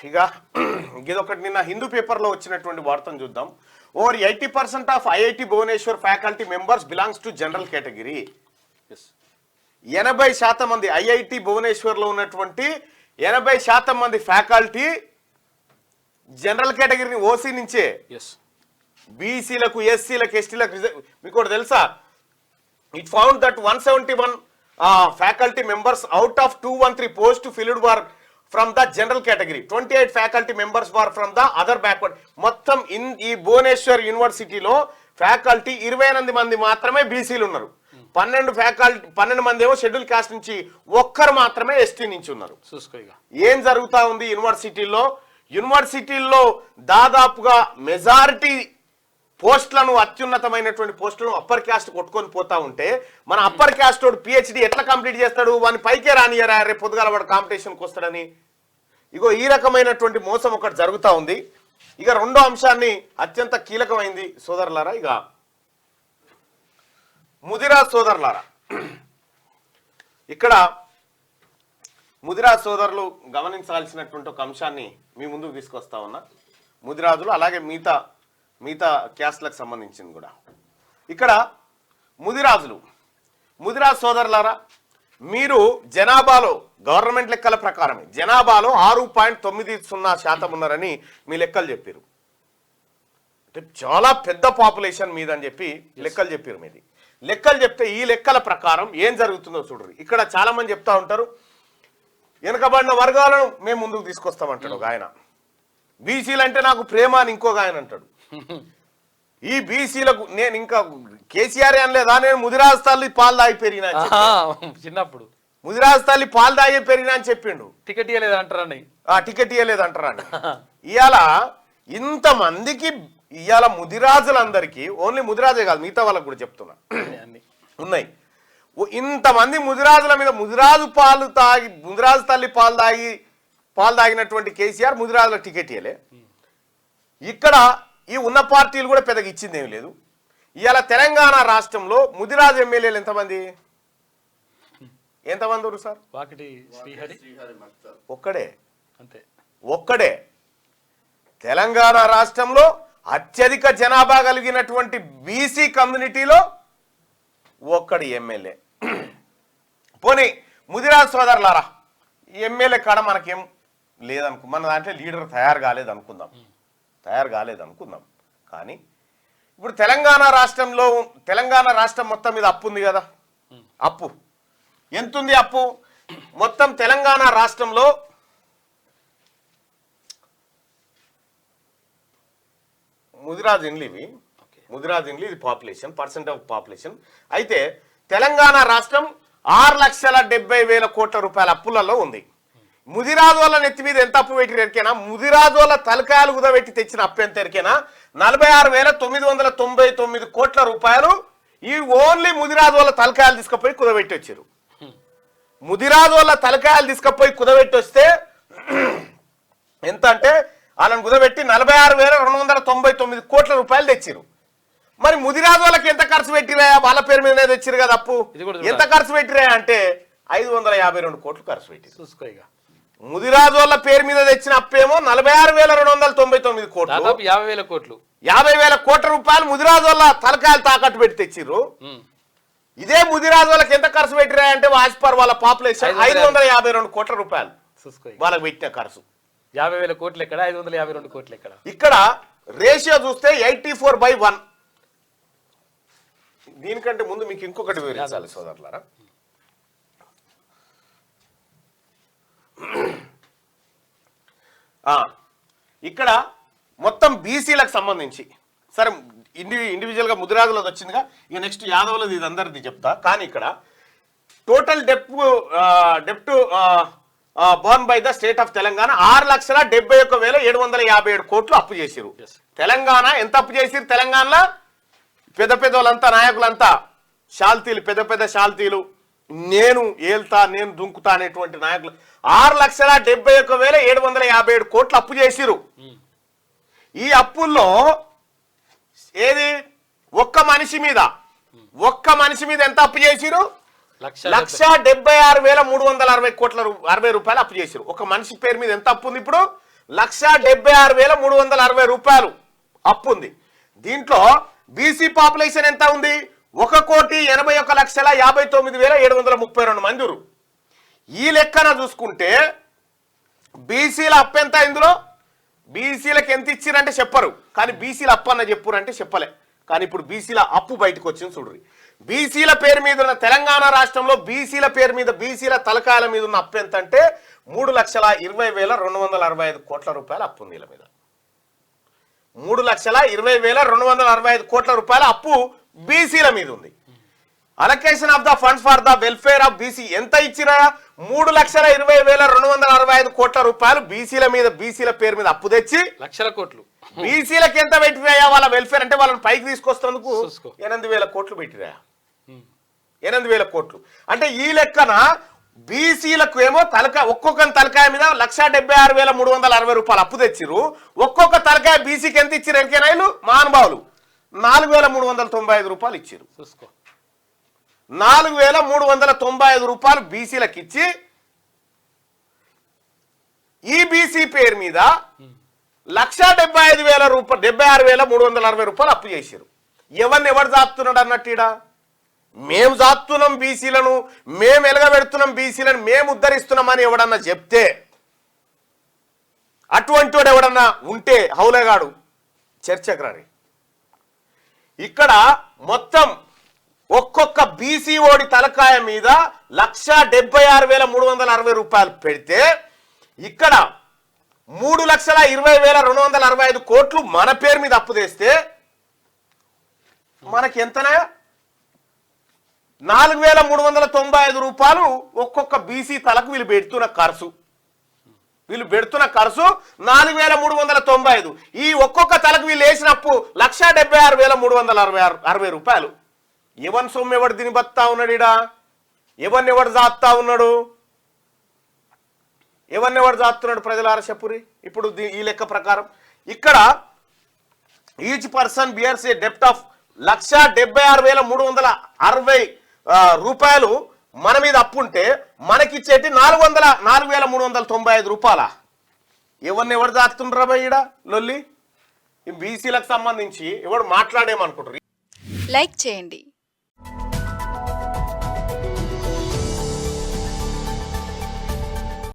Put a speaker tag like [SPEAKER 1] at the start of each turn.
[SPEAKER 1] ఇక ఇదొకటి నిన్న హిందూ పేపర్లో వచ్చినటువంటి వార్తను చూద్దాం. Over 80% of IIT Bhubaneswar faculty members belongs to general category. 80% మంది ఐఐటి భువనేశ్వర్లో ఉన్నటువంటి 80% మంది ఫ్యాకల్టీ జనరల్ కేటగిరీని ఓసీ నుంచే. బీసీలకు, ఎస్సీలకు, ఎస్టీలకు మీకు ఒకటి తెలుసా? It found that 171 faculty members out of 213 post filled were from the general category. 28 faculty members were from the other backward. మొత్తం ఈ భువనేశ్వర్ యూనివర్సిటీలో ఫ్యాకల్టీ 28 మంది మాత్రమే బీసీలు ఉన్నారు. 12 మంది ఏమో షెడ్యూల్ కాస్ట్ నుంచి, ఒక్కరు మాత్రమే ఎస్టీ నుంచి ఉన్నారు. ఏం జరుగుతా ఉంది యూనివర్సిటీలో? యూనివర్సిటీల్లో దాదాపుగా మెజారిటీ పోస్టులను, అత్యున్నతమైనటువంటి పోస్టులను అప్పర్ క్యాస్ట్ కొట్టుకొని పోతా ఉంటే మన అప్పర్ క్యాస్ట్ వాడు పిహెచ్డి ఎట్లా కంప్లీట్ చేస్తాడు? వాని పైకే రానియరా, రేపు పొద్దుగాల వాడు కాంపిటీషన్కి వస్తాడని. ఇగో ఈ రకమైనటువంటి మోసం ఒకటి జరుగుతూ ఉంది. ఇక రెండో అంశాన్ని అత్యంత కీలకమైంది సోదరులారా. ఇక ముదిరాజ్ సోదరులారా, ఇక్కడ ముదిరాజ్ సోదరులు గమనించాల్సినటువంటి ఒక అంశాన్ని మీ ముందుకు తీసుకొస్తా ఉన్నా. ముదిరాజులు అలాగే మిగతా క్యాస్ట్లకు సంబంధించింది కూడా. ఇక్కడ ముదిరాజ్ సోదరులారా, మీరు జనాభాలో గవర్నమెంట్ లెక్కల ప్రకారమే జనాభాలో 6.90% ఉన్నారని మీ లెక్కలు చెప్పారు. అంటే చాలా పెద్ద పాపులేషన్ మీదని చెప్పి లెక్కలు చెప్పారు. మీది లెక్కలు చెప్తే ఈ లెక్కల ప్రకారం ఏం జరుగుతుందో చూడరు. ఇక్కడ చాలా మంది చెప్తా ఉంటారు, వెనుకబడిన వర్గాలను మేము ముందుకు తీసుకొస్తామంటాడు ఒక ఆయన. బీసీలు అంటే నాకు ప్రేమ అని ఇంకొక ఆయన అంటాడు. ఈ బీసీలకు నేను ఇంకా కేసీఆర్ అనలేదా, నేను ముదిరాజ్ తల్లి పాలు దాగి పెరిగినా,
[SPEAKER 2] చిన్నప్పుడు
[SPEAKER 1] ముదిరాజ్ తల్లి పాలు దాగి పెరిగినా అని చెప్పిండు.
[SPEAKER 2] టికెట్ ఇవ్వలేదు అంటారని,
[SPEAKER 1] టికెట్ ఇవ్వలేదు అంటారని. ఇవాళ ఇంతమందికి, ఇవాళ ముదిరాజులందరికీ, ఓన్లీ ముదిరాజే కాదు మిగతా వాళ్ళకు కూడా చెప్తున్నా ఉన్నాయి, ఇంతమంది ముదిరాజుల మీద ముదిరాజు తల్లి పాలు తాగినటువంటి కేసీఆర్ ముదిరాజులకు టికెట్ ఇవ్వలే. ఇక్కడ ఈ ఉన్న పార్టీలు కూడా పెద్దగా ఇచ్చింది ఏమి లేదు. ఇవాళ తెలంగాణ రాష్ట్రంలో ముదిరాజు ఎమ్మెల్యేలు ఎంతమంది ఉన్నారు సార్? ఒక్కడే. తెలంగాణ రాష్ట్రంలో అత్యధిక జనాభా కలిగినటువంటి బీసీ కమ్యూనిటీలో ఒక్కడి ఎమ్మెల్యే. పోనీ ముదిరాజ్ సోదరులారా, ఎమ్మెల్యే కాడ మనకేం లేదనుకో, మన దాంట్లో లీడర్ తయారు కాలేదనుకుందాం. కానీ ఇప్పుడు తెలంగాణ రాష్ట్రం మొత్తం మీద అప్పు ఉంది కదా. అప్పు ఎంతుంది? అప్పు మొత్తం తెలంగాణ రాష్ట్రంలో ముదిరాజ్ ఇండ్లు ఇది పాపులేషన్, పర్సెంట్ ఆఫ్ పాపులేషన్. అయితే తెలంగాణ రాష్ట్రం 6,70,000 కోట్ల రూపాయల అప్పులలో ఉంది. ముదిరాజు వాళ్ళ నెత్తి మీద ఎంత అప్పు పెట్టి ఎరికేనా? ముదిరాజు వాళ్ళ తలకాయలు కుదబెట్టి తెచ్చిన అప్పు ఎంత ఎరికేనా? 46,999 కోట్ల రూపాయలు. ఈ ఓన్లీ ముదిరాజు వాళ్ళ తలకాయలు తీసుకుపోయి కుదబెట్టి వచ్చారు. ముదిరాజు వాళ్ళ తలకాయలు తీసుకుపోయి కుదబెట్టి వస్తే ఎంత అంటే వాళ్ళని కుదబెట్టి 46,299 కోట్ల రూపాయలు తెచ్చారు. మరి ముదిరాజు వాళ్ళకి ఎంత ఖర్చు పెట్టిరా? వాళ్ళ పేరు మీద తెచ్చారు కదా అప్పు. ఎంత ఖర్చు పెట్టిరా అంటే 552 కోట్లు ఖర్చు పెట్టిరు. ముదిరాజు వాళ్ళ పేరు మీద తెచ్చిన అప్పేమో 46,299 కోట్లు, 50,000 కోట్ల రూపాయలు ముదిరాజు వాళ్ళ తలకాయలు తాకట్టు పెట్టి తెచ్చిర్రు. ఇదే ముదిరాజు వాళ్ళకి ఎంత ఖర్చు పెట్టిరా అంటే వాజ్పేయి వాళ్ళ పాపులేషన్ 552 కోట్ల రూపాయలు వాళ్ళకి పెట్టిన ఖర్చు.
[SPEAKER 2] 50,000 కోట్లు ఎక్కడ, 552 కోట్లు ఎక్కడ?
[SPEAKER 1] ఇక్కడ రేషియో చూస్తే 84/1. దీనికంటే ముందు మీకు ఇంకొకటి వివరించాలి సోదరులారా. ఇక్కడ మొత్తం బీసీలకు సంబంధించి, సరే ఇండివిజువల్గా ముదిరాజులది వచ్చిందిగా, ఇక నెక్స్ట్ యాదవులది, ఇది అందరిది చెప్తా. కానీ ఇక్కడ టోటల్ డెప్ట్ borne by the state of Telangana 6,71,757 కోట్లు అప్పు చేసిరు. తెలంగాణ ఎంత అప్పు చేసిరు? తెలంగాణలో పెద్ద వాళ్ళంతా, నాయకులంతా శాల్తీలు, పెద్ద శాల్తీలు, నేను ఏల్తా, నేను దుంకుతా అనేటువంటి నాయకులు 6,71,757 కోట్లు అప్పు చేసిరు. ఈ అప్పుల్లో ఏది ఒక్క మనిషి మీద ఎంత అప్పు చేసిరు? 1,76,360 కోట్ల 60 రూపాయలు అప్పు చేసిరు. ఒక మనిషి పేరు మీద ఎంత అప్పు ఉంది ఇప్పుడు? 1,76,360 రూపాయలు అప్పు ఉంది. దీంట్లో బీసీ పాపులేషన్ ఎంత ఉంది? 1,81,59,732 మంది. ఈ లెక్కన చూసుకుంటే బీసీల అప్పు ఎంత? ఇందులో బీసీలకు ఎంత ఇచ్చిరంటే చెప్పరు, కానీ బీసీల అప్పు అన్న చెప్పురంటే చెప్పలే. కానీ ఇప్పుడు బీసీల అప్పు బయటకు వచ్చింది చూడ్రి. బీసీల పేరు మీద ఉన్న తెలంగాణ రాష్ట్రంలో బీసీల పేరు మీద బీసీల తలకాయల మీద ఉన్న అప్పు ఎంత అంటే 3,20,265 కోట్ల రూపాయల అప్పు ఉంది. వీళ్ళ మీద 3,20,265 కోట్ల రూపాయల అప్పు బీసీల మీద ఉంది. Allocation of the funds for the welfare of BC ఎంత ఇచ్చిరా? 3,20,265 కోట్ల రూపాయలు బీసీల మీద బీసీల పేరు మీద అప్పు తెచ్చి
[SPEAKER 2] లక్షల కోట్లు
[SPEAKER 1] బీసీలకు ఎంత పెట్టిరాయా? వాళ్ళ వెల్ఫేర్ అంటే వాళ్ళని పైకి తీసుకొస్తేందుకు 8,000 కోట్లు పెట్టిరాయా? 8,000 కోట్లు అంటే ఈ లెక్కన బీసీలకు ఏమో ఒక్కొక్క తలకాయ మీద 1,76,360 రూపాయలు అప్పు తెచ్చిరు. ఒక్కొక్క తలకాయ బీసీకి ఎంత ఇచ్చిరు? ఎంకేనాయలు మహానుభావులు 4,395 రూపాయలు ఇచ్చిరు. 4,395 రూపాయలు బీసీలకు ఇచ్చి ఈ బీసీ పేరు మీద 1,75,360 రూపాయలు అప్పు చేశారు. ఎవరు జాపుతున్నాడు అన్నట్టు? మేము జాపుతున్నాం బీసీలను, మేము ఎలగబెడుతున్నాం బీసీలను, మేము ఉద్ధరిస్తున్నామని ఎవడన్నా చెప్తే, అటువంటి వాడు ఎవడన్నా ఉంటే హౌలేగాడు చర్చకు రారి. ఇక్కడ మొత్తం ఒక్కొక్క బీసీ ఓడి తలకాయ మీద 1,76,360 రూపాయలు పెడితే ఇక్కడ 3,20,265 కోట్లు మన పేరు మీద అప్పు తెస్తే మనకి ఎంతనా? 4,395 రూపాయలు ఒక్కొక్క బీసీ తలకు వీళ్ళు పెడుతున్న ఖర్చు. 4,395. ఈ ఒక్కొక్క తలకు వీళ్ళు వేసినప్పు 1,76,360 రూపాయలు. ఎవరి సొమ్ము ఎవడు దీని బతా ఉన్నాడు? ఇడా ఎవరు జాపుతా ఉన్నాడు? ఎవరు జాపుతున్నాడు? ప్రజలారా చెప్పురి. ఇప్పుడు ఈ లెక్క ప్రకారం ఇక్కడ ఈచ్ పర్సన్ బియర్స్ ఏ డెప్ట్ ఆఫ్ 1,76,360 రూపాయలు మన మీద అప్పు ఉంటే మనకిచ్చేటి 4,395 రూపాయల. ఎవరు జాపుతుండ్రా ఈడ లొల్లి? ఈ బీసీలకు సంబంధించి ఎవడు మాట్లాడేమనుకుంటారు?
[SPEAKER 3] లైక్ చేయండి,